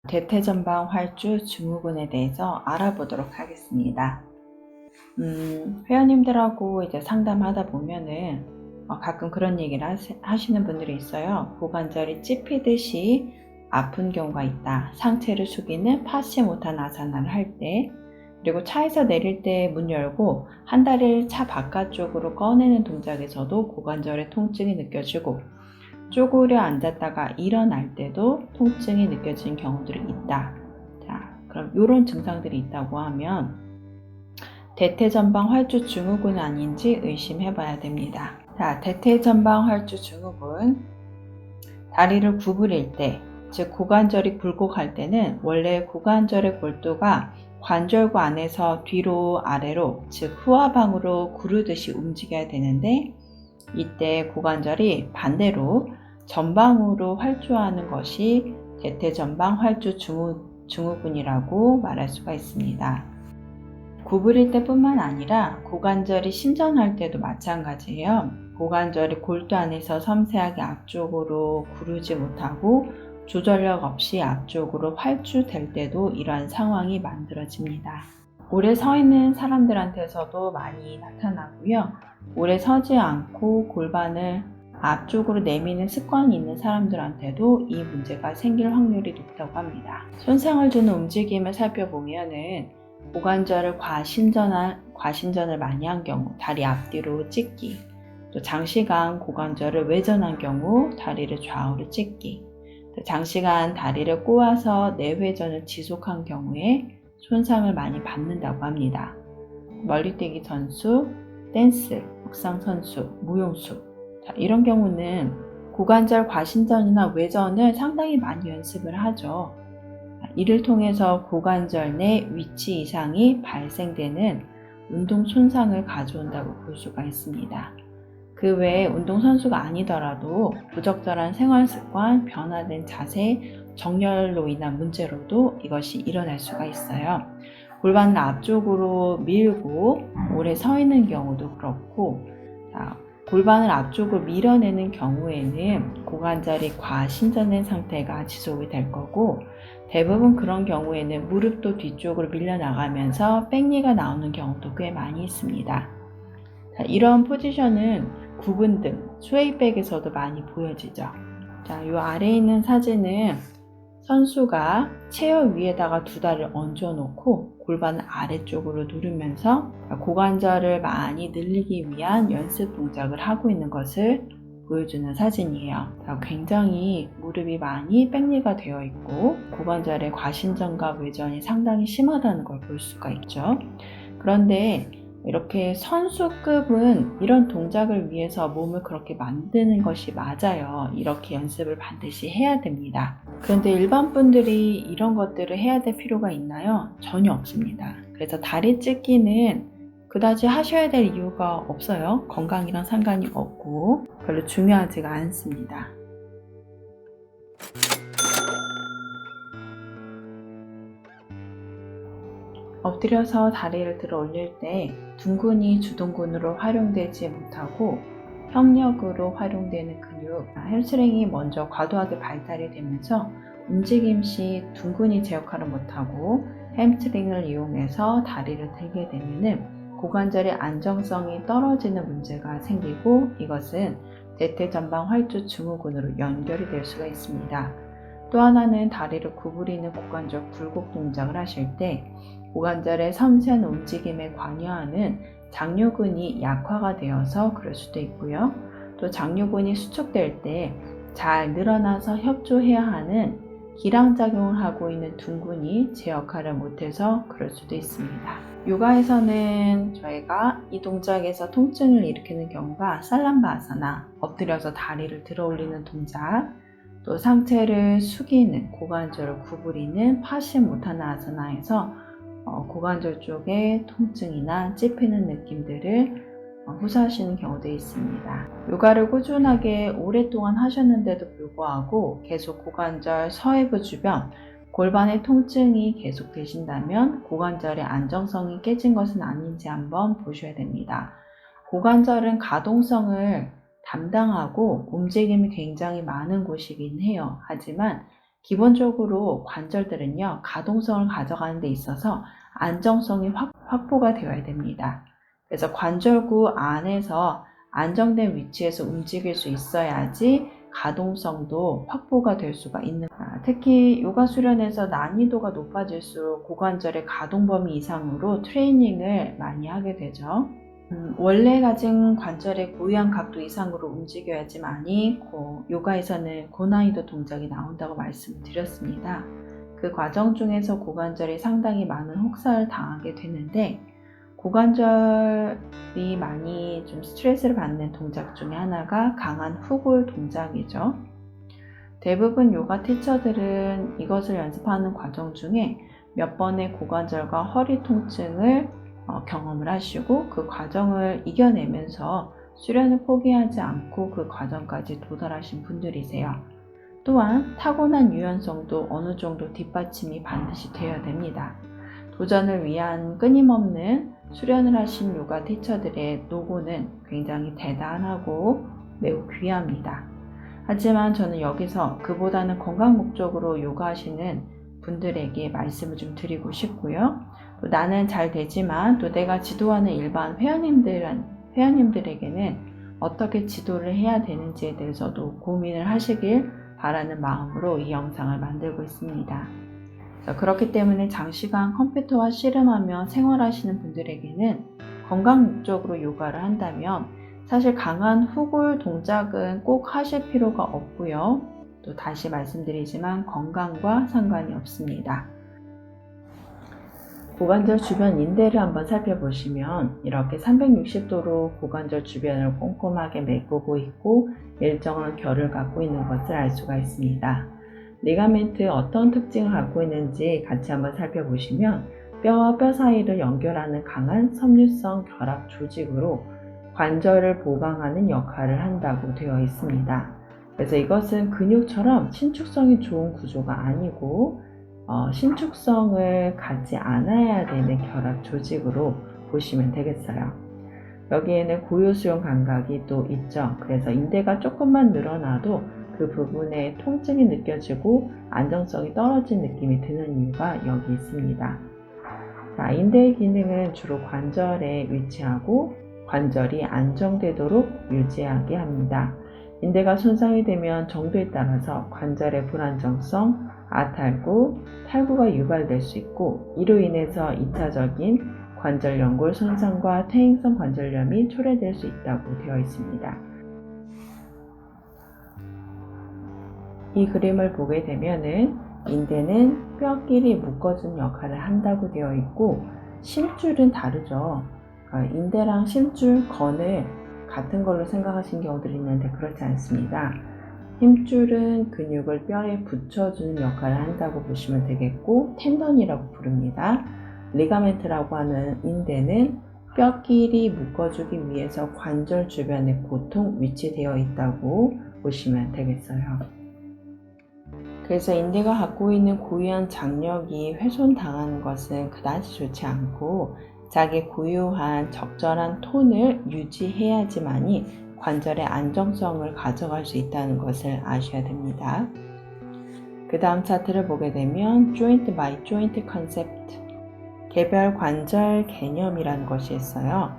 대퇴전방 활주 증후군에 대해서 알아보도록 하겠습니다. 회원님들하고 이제 상담하다 보면은 가끔 그런 얘기를 하시는 분들이 있어요. 고관절이 찝히듯이 아픈 경우가 있다. 상체를 숙이는 파시 못한 아사나를 할 때, 그리고 차에서 내릴 때 문 열고 한 다리를 차 바깥쪽으로 꺼내는 동작에서도 고관절의 통증이 느껴지고, 쪼그려 앉았다가 일어날 때도 통증이 느껴지는 경우들이 있다. 자, 그럼 이런 증상들이 있다고 하면 대퇴전방 활주 증후군 아닌지 의심해 봐야 됩니다. 자, 대퇴전방 활주 증후군, 다리를 구부릴 때, 즉 고관절이 굴곡할 때는 원래 고관절의 골두가 관절구 안에서 뒤로 아래로, 즉 후하방으로 구르듯이 움직여야 되는데, 이때 고관절이 반대로 전방으로 활주하는 것이 대퇴전방 활주 증후군이라고 말할 수가 있습니다. 구부릴 때뿐만 아니라 고관절이 신전할 때도 마찬가지예요. 고관절이 골두 안에서 섬세하게 앞쪽으로 구르지 못하고 조절력 없이 앞쪽으로 활주될 때도 이러한 상황이 만들어집니다. 오래 서 있는 사람들한테서도 많이 나타나고요. 오래 서지 않고 골반을 앞쪽으로 내미는 습관이 있는 사람들한테도 이 문제가 생길 확률이 높다고 합니다. 손상을 주는 움직임을 살펴보면은 고관절을 과신전을 많이 한 경우 다리 앞뒤로 찢기, 또 장시간 고관절을 외전한 경우 다리를 좌우로 찢기, 또 장시간 다리를 꼬아서 내회전을 지속한 경우에 손상을 많이 받는다고 합니다. 멀리뛰기 선수, 댄스, 육상 선수, 무용수, 자, 이런 경우는 고관절 과신전이나 외전을 상당히 많이 연습을 하죠. 이를 통해서 고관절 내 위치 이상이 발생되는 운동 손상을 가져온다고 볼 수가 있습니다. 그 외에 운동선수가 아니더라도 부적절한 생활습관, 변화된 자세, 정렬로 인한 문제로도 이것이 일어날 수가 있어요. 골반을 앞쪽으로 밀고 오래 서 있는 경우도 그렇고, 골반을 앞쪽으로 밀어내는 경우에는 고관절이 과신전된 상태가 지속이 될 거고, 대부분 그런 경우에는 무릎도 뒤쪽으로 밀려나가면서 백니가 나오는 경우도 꽤 많이 있습니다. 자, 이런 포지션은 구분 등 스웨이백에서도 많이 보여지죠. 자, 이 아래에 있는 사진은 선수가 체어 위에다가 두 다리를 얹어 놓고 골반을 아래쪽으로 누르면서 고관절을 많이 늘리기 위한 연습 동작을 하고 있는 것을 보여주는 사진이에요. 굉장히 무릎이 많이 백리가 되어 있고 고관절의 과신전과 외전이 상당히 심하다는 걸 볼 수가 있죠. 그런데 이렇게 선수급은 이런 동작을 위해서 몸을 그렇게 만드는 것이 맞아요. 이렇게 연습을 반드시 해야 됩니다. 그런데 일반 분들이 이런 것들을 해야 될 필요가 있나요? 전혀 없습니다. 그래서 다리 찢기는 그다지 하셔야 될 이유가 없어요. 건강이랑 상관이 없고 별로 중요하지가 않습니다. 엎드려서 다리를 들어 올릴 때 둔근이 주둔근으로 활용되지 못하고 협력으로 활용되는 근육, 햄스트링이 먼저 과도하게 발달이 되면서 움직임 시 둔근이 제 역할을 못하고 햄스트링을 이용해서 다리를 들게 되면은 고관절의 안정성이 떨어지는 문제가 생기고 이것은 대퇴전방 활주 증후군으로 연결이 될 수가 있습니다. 또 하나는 다리를 구부리는 고관절 굴곡 동작을 하실 때 고관절의 섬세한 움직임에 관여하는 장요근이 약화가 되어서 그럴 수도 있고요. 또 장요근이 수축될 때 잘 늘어나서 협조해야 하는 기량작용을 하고 있는 둔근이 제 역할을 못해서 그럴 수도 있습니다. 요가에서는 저희가 이 동작에서 통증을 일으키는 경우가 살람바아사나, 엎드려서 다리를 들어 올리는 동작, 또 상체를 숙이는, 고관절을 구부리는 파시모타나 아사나에서 고관절 쪽에 통증이나 찝히는 느낌들을 호소하시는 경우도 있습니다. 요가를 꾸준하게 오랫동안 하셨는데도 불구하고 계속 고관절 서해부 주변 골반의 통증이 계속 되신다면 고관절의 안정성이 깨진 것은 아닌지 한번 보셔야 됩니다. 고관절은 가동성을 담당하고 움직임이 굉장히 많은 곳이긴 해요. 하지만 기본적으로 관절들은요, 가동성을 가져가는 데 있어서 안정성이 확보가 되어야 됩니다. 그래서 관절구 안에서 안정된 위치에서 움직일 수 있어야지 가동성도 확보가 될 수가 있는 거예요. 특히 요가 수련에서 난이도가 높아질수록 고관절의 가동 범위 이상으로 트레이닝을 많이 하게 되죠. 원래 가진 관절의 고유한 각도 이상으로 움직여야지만이 요가에서는 고난이도 동작이 나온다고 말씀을 드렸습니다. 그 과정 중에서 고관절이 상당히 많은 혹사를 당하게 되는데, 고관절이 많이 좀 스트레스를 받는 동작 중에 하나가 강한 후골 동작이죠. 대부분 요가 티처들은 이것을 연습하는 과정 중에 몇 번의 고관절과 허리 통증을 경험을 하시고 그 과정을 이겨내면서 수련을 포기하지 않고 그 과정까지 도달하신 분들이세요. 또한 타고난 유연성도 어느 정도 뒷받침이 반드시 되어야 됩니다. 도전을 위한 끊임없는 수련을 하신 요가 티처들의 노고는 굉장히 대단하고 매우 귀합니다. 하지만 저는 여기서 그보다는 건강 목적으로 요가 하시는 분들에게 말씀을 좀 드리고 싶고요. 또 나는 잘 되지만 또 내가 지도하는 일반 회원님들에게는 어떻게 지도를 해야 되는지에 대해서도 고민을 하시길 바라는 마음으로 이 영상을 만들고 있습니다. 그렇기 때문에 장시간 컴퓨터와 씨름하며 생활하시는 분들에게는 건강 목적으로 요가를 한다면 사실 강한 후골 동작은 꼭 하실 필요가 없고요. 또 다시 말씀드리지만 건강과 상관이 없습니다. 고관절 주변 인대를 한번 살펴보시면 이렇게 360도로 고관절 주변을 꼼꼼하게 메꾸고 있고 일정한 결을 갖고 있는 것을 알 수가 있습니다. 리가멘트 어떤 특징을 갖고 있는지 같이 한번 살펴보시면 뼈와 뼈 사이를 연결하는 강한 섬유성 결합 조직으로 관절을 보강하는 역할을 한다고 되어 있습니다. 그래서 이것은 근육처럼 신축성이 좋은 구조가 아니고 신축성을 갖지 않아야 되는 결합 조직으로 보시면 되겠어요. 여기에는 고요수용 감각이 또 있죠. 그래서 인대가 조금만 늘어나도 그 부분에 통증이 느껴지고 안정성이 떨어진 느낌이 드는 이유가 여기 있습니다. 자, 인대의 기능은 주로 관절에 위치하고 관절이 안정되도록 유지하게 합니다. 인대가 손상이 되면 정도에 따라서 관절의 불안정성, 아탈구, 탈구가 유발될 수 있고 이로 인해서 2차적인 관절 연골 손상과 퇴행성 관절염이 초래될 수 있다고 되어 있습니다. 이 그림을 보게 되면은 인대는 뼈끼리 묶어준 역할을 한다고 되어 있고 심줄은 다르죠. 인대랑 심줄, 건을 같은 걸로 생각하시는 경우들이 있는데 그렇지 않습니다. 힘줄은 근육을 뼈에 붙여주는 역할을 한다고 보시면 되겠고 텐던이라고 부릅니다. 리가멘트라고 하는 인대는 뼈끼리 묶어주기 위해서 관절 주변에 보통 위치되어 있다고 보시면 되겠어요. 그래서 인대가 갖고 있는 고유한 장력이 훼손당하는 것은 그다지 좋지 않고 자기 고유한 적절한 톤을 유지해야지만이 관절의 안정성을 가져갈 수 있다는 것을 아셔야 됩니다. 그 다음 차트를 보게 되면 Joint by Joint Concept, 개별 관절 개념이라는 것이 있어요.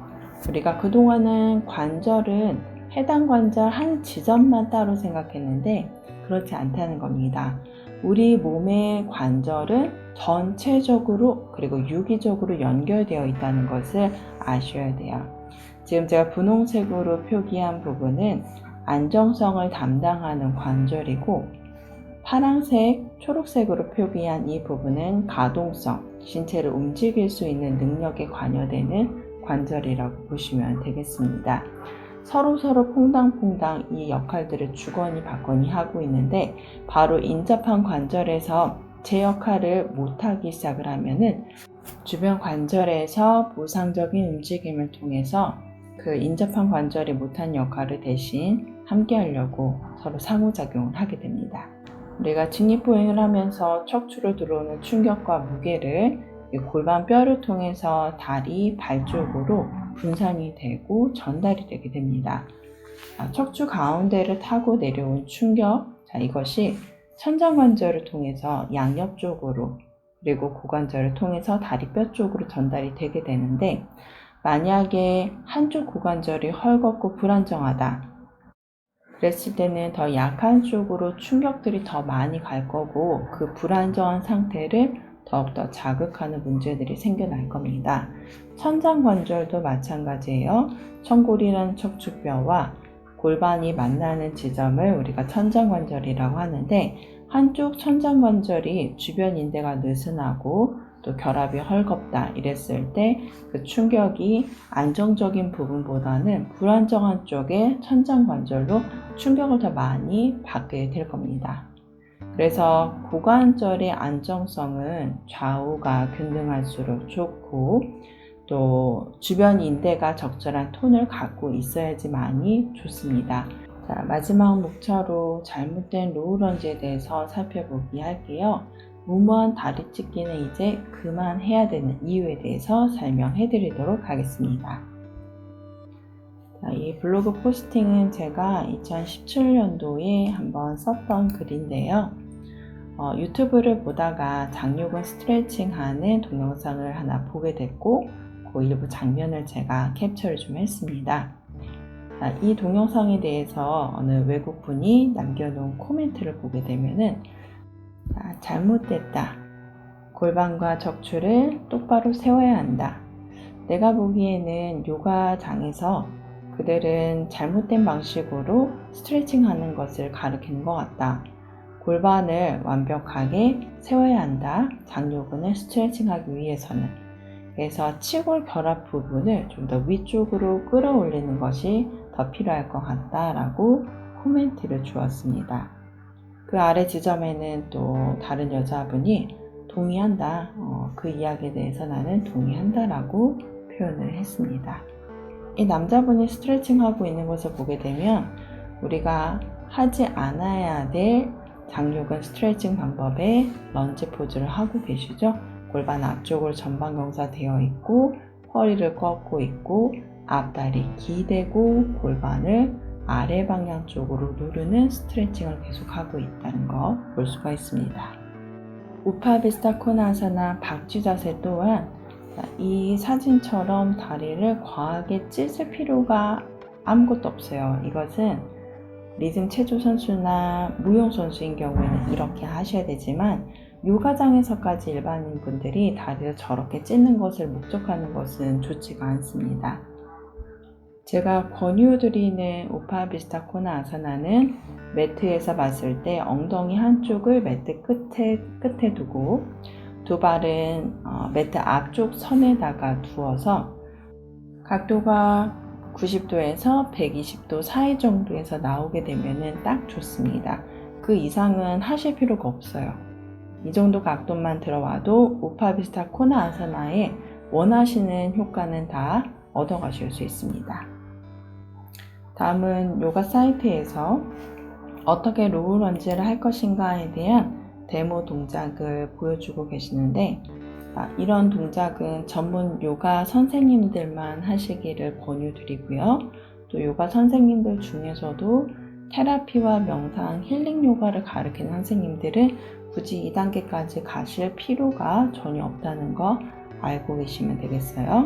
우리가 그동안은 관절은 해당 관절 한 지점만 따로 생각했는데 그렇지 않다는 겁니다. 우리 몸의 관절은 전체적으로 그리고 유기적으로 연결되어 있다는 것을 아셔야 돼요. 지금 제가 분홍색으로 표기한 부분은 안정성을 담당하는 관절이고 파란색, 초록색으로 표기한 이 부분은 가동성, 신체를 움직일 수 있는 능력에 관여되는 관절이라고 보시면 되겠습니다. 서로 퐁당퐁당 이 역할들을 주거니 받거니 하고 있는데 바로 인접한 관절에서 제 역할을 못하기 시작을 하면은 주변 관절에서 보상적인 움직임을 통해서 그 인접한 관절이 못한 역할을 대신 함께 하려고 서로 상호작용을 하게 됩니다. 우리가 직립보행을 하면서 척추로 들어오는 충격과 무게를 골반 뼈를 통해서 다리, 발 쪽으로 분산이 되고 전달이 되게 됩니다. 척추 가운데를 타고 내려온 충격, 이것이 천장관절을 통해서 양옆 쪽으로 그리고 고관절을 통해서 다리뼈 쪽으로 전달이 되게 되는데, 만약에 한쪽 고관절이 헐겁고 불안정하다 그랬을 때는 더 약한 쪽으로 충격들이 더 많이 갈 거고, 그 불안정한 상태를 더욱더 자극하는 문제들이 생겨날 겁니다. 천장관절도 마찬가지예요. 천골이라는 척추뼈와 골반이 만나는 지점을 우리가 천장관절이라고 하는데, 한쪽 천장관절이 주변 인대가 느슨하고 또 결합이 헐겁다 이랬을 때 그 충격이 안정적인 부분보다는 불안정한 쪽의 천장관절로 충격을 더 많이 받게 될 겁니다. 그래서 고관절의 안정성은 좌우가 균등할수록 좋고, 또 주변 인대가 적절한 톤을 갖고 있어야지만이 좋습니다. 자, 마지막 목차로 잘못된 로우런지에 대해서 살펴보기 할게요. 무모한 다리 찢기는 이제 그만해야 되는 이유에 대해서 설명해 드리도록 하겠습니다. 자, 이 블로그 포스팅은 제가 2017년도에 한번 썼던 글인데요. 유튜브를 보다가 장요근 스트레칭 하는 동영상을 하나 보게 됐고, 그 일부 장면을 제가 캡처를 좀 했습니다. 자, 이 동영상에 대해서 어느 외국분이 남겨놓은 코멘트를 보게 되면은, 잘못됐다. 골반과 척추를 똑바로 세워야 한다. 내가 보기에는 요가장에서 그들은 잘못된 방식으로 스트레칭 하는 것을 가르치는 것 같다. 골반을 완벽하게 세워야 한다. 장요근을 스트레칭하기 위해서는. 그래서 치골 결합 부분을 좀 더 위쪽으로 끌어올리는 것이 더 필요할 것 같다라고 코멘트를 주었습니다. 그 아래 지점에는 또 다른 여자분이 동의한다. 그 이야기에 대해서 나는 동의한다라고 표현을 했습니다. 이 남자분이 스트레칭 하고 있는 것을 보게 되면 우리가 하지 않아야 될 장요근 스트레칭 방법의 런지 포즈를 하고 계시죠. 골반 앞쪽으로 전방 경사되어 있고, 허리를 꺾고 있고, 앞다리 기대고 골반을 아래 방향 쪽으로 누르는 스트레칭을 계속하고 있다는 거 볼 수가 있습니다. 우파비스타 코나아사나 박쥐 자세 또한 이 사진처럼 다리를 과하게 찢을 필요가 아무것도 없어요. 이것은 리듬 체조 선수나 무용 선수인 경우에는 이렇게 하셔야 되지만, 요가장에서까지 일반인 분들이 다리를 저렇게 찢는 것을 목적하는 것은 좋지가 않습니다. 제가 권유드리는 우파비스타 코나아사나는 매트에서 봤을 때 엉덩이 한쪽을 매트 끝에 두고 두 발은 매트 앞쪽 선에다가 두어서 각도가 90도에서 120도 사이 정도에서 나오게 되면 딱 좋습니다. 그 이상은 하실 필요가 없어요. 이 정도 각도만 들어와도 우파비스타 코나아사나에 원하시는 효과는 다 얻어가실 수 있습니다. 다음은 요가 사이트에서 어떻게 로우 런지를 할 것인가에 대한 데모 동작을 보여주고 계시는데, 이런 동작은 전문 요가 선생님들만 하시기를 권유드리고요. 또 요가 선생님들 중에서도 테라피와 명상, 힐링 요가를 가르치는 선생님들은 굳이 2단계까지 가실 필요가 전혀 없다는 거 알고 계시면 되겠어요.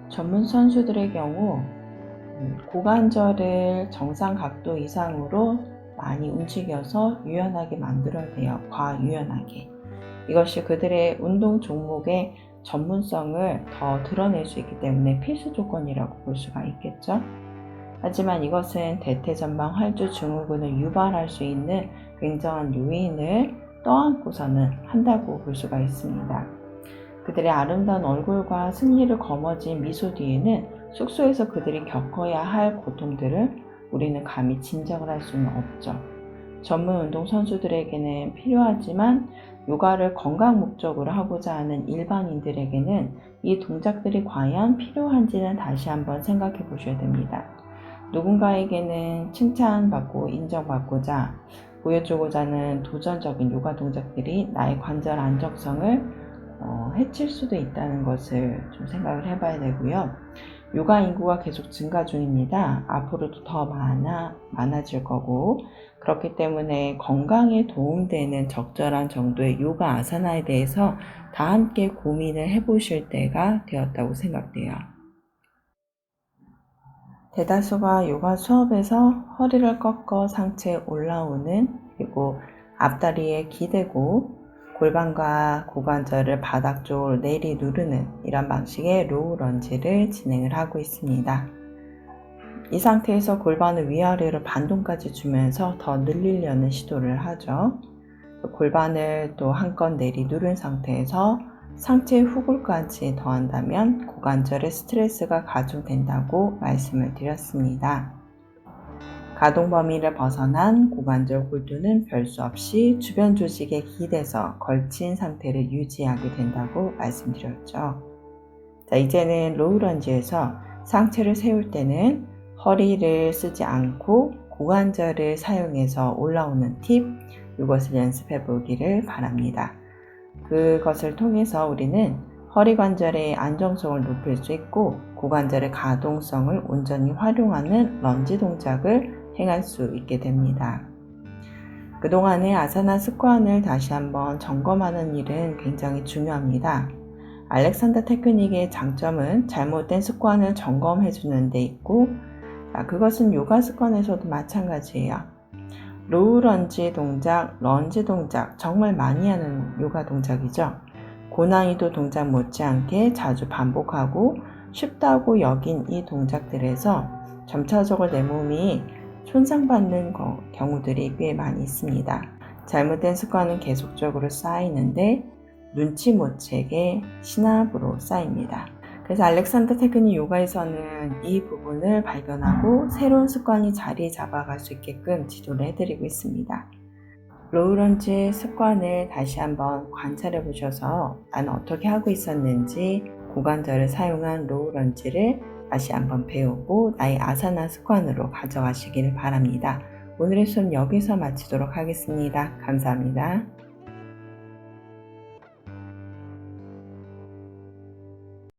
전문 선수들의 경우 고관절을 정상 각도 이상으로 많이 움직여서 유연하게 만들어야 돼요. 과유연하게. 이것이 그들의 운동 종목의 전문성을 더 드러낼 수 있기 때문에 필수 조건이라고 볼 수가 있겠죠. 하지만 이것은 대퇴전방 활주 증후군을 유발할 수 있는 굉장한 요인을 떠안고서는 한다고 볼 수가 있습니다. 그들의 아름다운 얼굴과 승리를 거머쥔 미소 뒤에는 숙소에서 그들이 겪어야 할 고통들을 우리는 감히 짐작을 할 수는 없죠. 전문 운동 선수들에게는 필요하지만 요가를 건강 목적으로 하고자 하는 일반인들에게는 이 동작들이 과연 필요한지는 다시 한번 생각해 보셔야 됩니다. 누군가에게는 칭찬받고 인정받고자 보여주고자 하는 도전적인 요가 동작들이 나의 관절 안정성을 해칠 수도 있다는 것을 좀 생각을 해봐야 되고요. 요가 인구가 계속 증가 중입니다. 앞으로도 더 많아질 거고, 그렇기 때문에 건강에 도움되는 적절한 정도의 요가 아사나에 대해서 다 함께 고민을 해보실 때가 되었다고 생각돼요. 대다수가 요가 수업에서 허리를 꺾어 상체에 올라오는, 그리고 앞다리에 기대고 골반과 고관절을 바닥 쪽으로 내리 누르는 이런 방식의 로우 런지를 진행을 하고 있습니다. 이 상태에서 골반을 위아래로 반동까지 주면서 더 늘리려는 시도를 하죠. 골반을 또 한껏 내리 누른 상태에서 상체 후굴까지 더한다면 고관절에 스트레스가 가중된다고 말씀을 드렸습니다. 가동 범위를 벗어난 고관절 골두는 별 수 없이 주변 조직에 기대서 걸친 상태를 유지하게 된다고 말씀드렸죠. 자, 이제는 로우 런지에서 상체를 세울 때는 허리를 쓰지 않고 고관절을 사용해서 올라오는 팁, 이것을 연습해 보기를 바랍니다. 그것을 통해서 우리는 허리 관절의 안정성을 높일 수 있고 고관절의 가동성을 온전히 활용하는 런지 동작을 행할 수 있게 됩니다. 그동안의 아사나 습관을 다시 한번 점검하는 일은 굉장히 중요합니다. 알렉산더 테크닉의 장점은 잘못된 습관을 점검해 주는 데 있고, 그것은 요가 습관에서도 마찬가지예요. 로우 런지 동작, 런지 동작 정말 많이 하는 요가 동작이죠. 고난이도 동작 못지않게 자주 반복하고 쉽다고 여긴 이 동작들에서 점차적으로 내 몸이 손상받는 경우들이 꽤 많이 있습니다. 잘못된 습관은 계속적으로 쌓이는데 눈치 못 채게 신압으로 쌓입니다. 그래서 알렉산더 테크닉 요가에서는 이 부분을 발견하고 새로운 습관이 자리 잡아갈 수 있게끔 지도를 해드리고 있습니다. 로우 런지 습관을 다시 한번 관찰해 보셔서 나는 어떻게 하고 있었는지 고관절을 사용한 로우 런지를 다시 한번 배우고 나의 아사나 습관으로 가져가시기를 바랍니다. 오늘의 수업 여기서 마치도록 하겠습니다. 감사합니다.